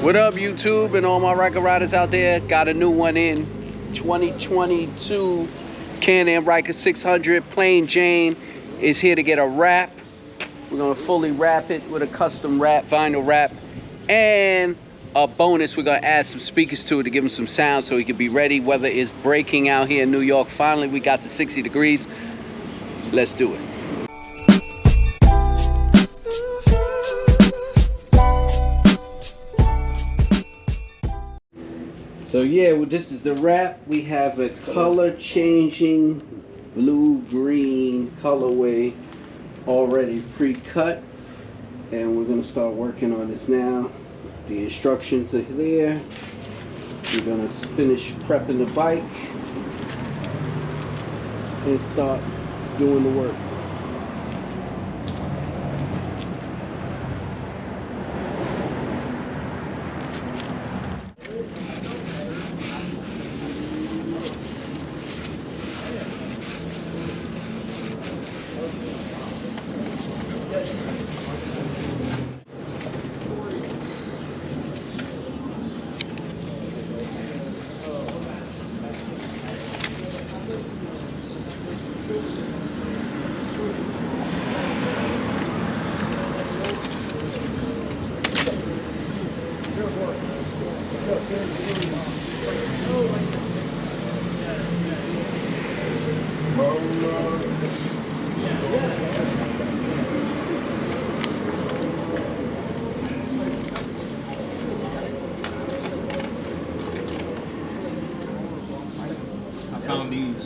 What up, YouTube and all my Ryker riders out there? Got a new one in 2022 Can-Am Ryker 600. Plain Jane is here to get a wrap. We're gonna fully wrap it with a custom wrap, vinyl wrap, and a bonus. We're gonna add some speakers to it to give him some sound so he can be ready. Weather is breaking out here in New York. Finally, we got to 60 degrees. Let's do it. So yeah, well, this is the wrap. We have a color changing blue-green colorway already pre-cut, and we're gonna start working on this now. The instructions are there. We're gonna finish prepping the bike and start doing the work. I found these.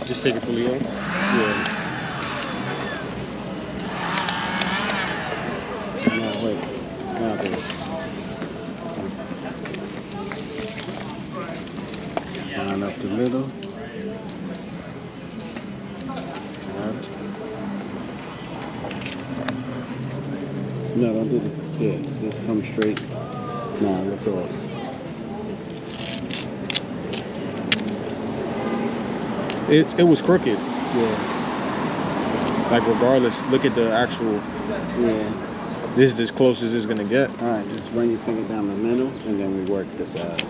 Just take it fully off. Yeah. No, wait. No, wait. Line up the middle. No, don't do this. Yeah, just come straight. Nah, it's off. It was crooked. Yeah. Like regardless, look at the actual. Yeah. This is as close as it's gonna get. All right, just run your finger down the middle, and then we work the sides.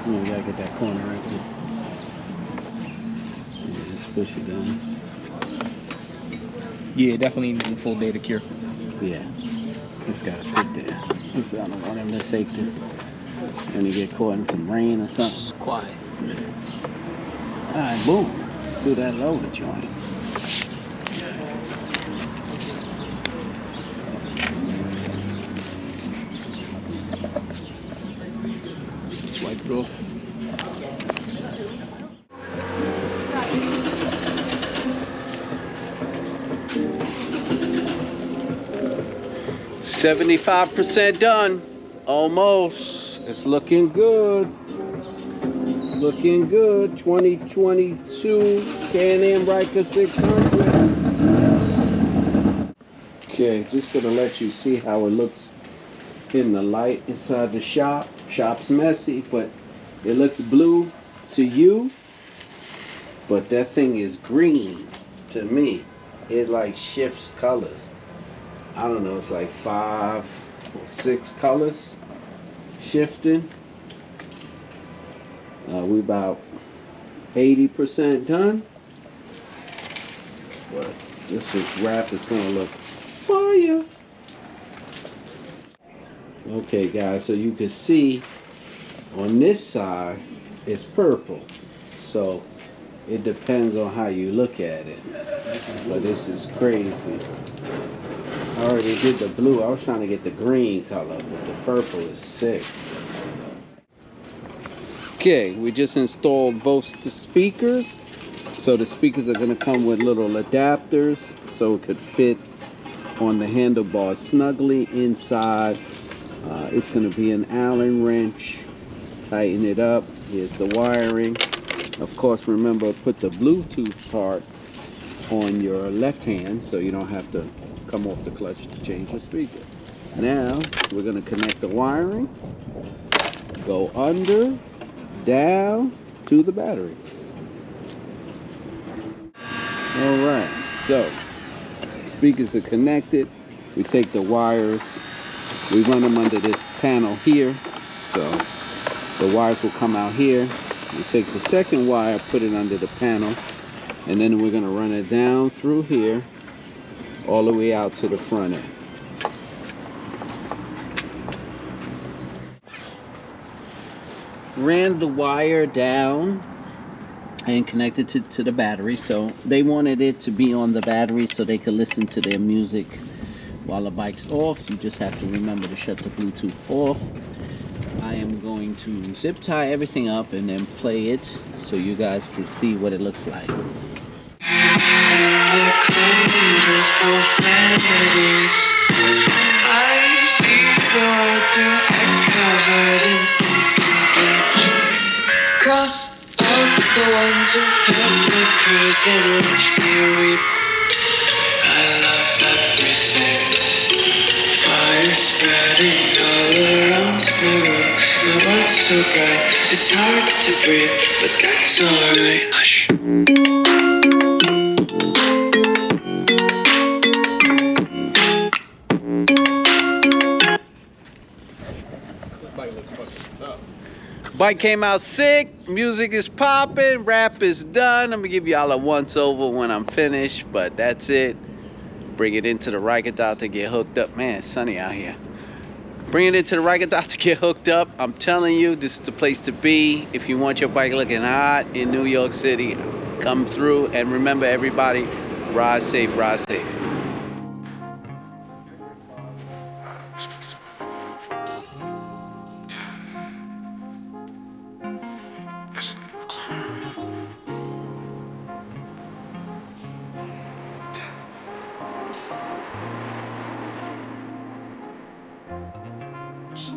Oh, we gotta get that corner right there. Yeah, just push it down. Yeah, it definitely needs a full day to cure. Yeah, it's gotta sit there. I don't want him to take this and he get caught in some rain or something. Quiet. All right, boom. Let's do that lower joint. Just wipe it off. %75 done. Almost. It's looking good. Looking good. 2022 Can-Am Ryker 600. Okay, just gonna let you see how it looks in the light inside the shop. Shop's messy, but it looks blue to you. But that thing is green to me. It like shifts colors. I don't know, it's like 5 or 6 colors shifting. We about 80% done. But this wrap is gonna look fire. Okay guys, so you can see on this side it's purple. So it depends on how you look at it. But this is crazy. I already did the blue. I was trying to get the green color, but the purple is sick. Okay, we just installed both the speakers. So the speakers are going to come with little adapters so it could fit on the handlebar snugly inside. It's going to be an Allen wrench. Tighten it up. Here's the wiring. Of course, remember, put the Bluetooth part on your left hand so you don't have to come off the clutch to change the speaker. Now, we're going to connect the wiring. Go under, down to the battery. Alright, so speakers are connected. We take the wires, we run them under this panel here. So the wires will come out here. We take the second wire, put it under the panel, and then we're going to run it down through here all the way out to the front end. Ran the wire down and connected it to the battery. So they wanted it to be on the battery so they could listen to their music while the bike's off. You just have to remember to shut the Bluetooth off. I am going to zip tie everything up and then play it so you guys can see what it looks like. The coldest profanities. I see the world through ice covered in ink and bleach. Cross out the ones who hypocrites and watch me weep. I love everything. Fire spreading all around my room. The world's so bright, it's hard to breathe, but that's alright. Hush. Bike came out sick, music is popping, rap is done. I'm gonna give y'all a once over when I'm finished, but that's it. Bring it into the Ryker dot to get hooked up. Man, it's sunny out here. Bring it into the Ryker dot to get hooked up. I'm telling you, this is the place to be. If you want your bike looking hot in New York City, come through. And remember everybody, ride safe, ride safe. Yes.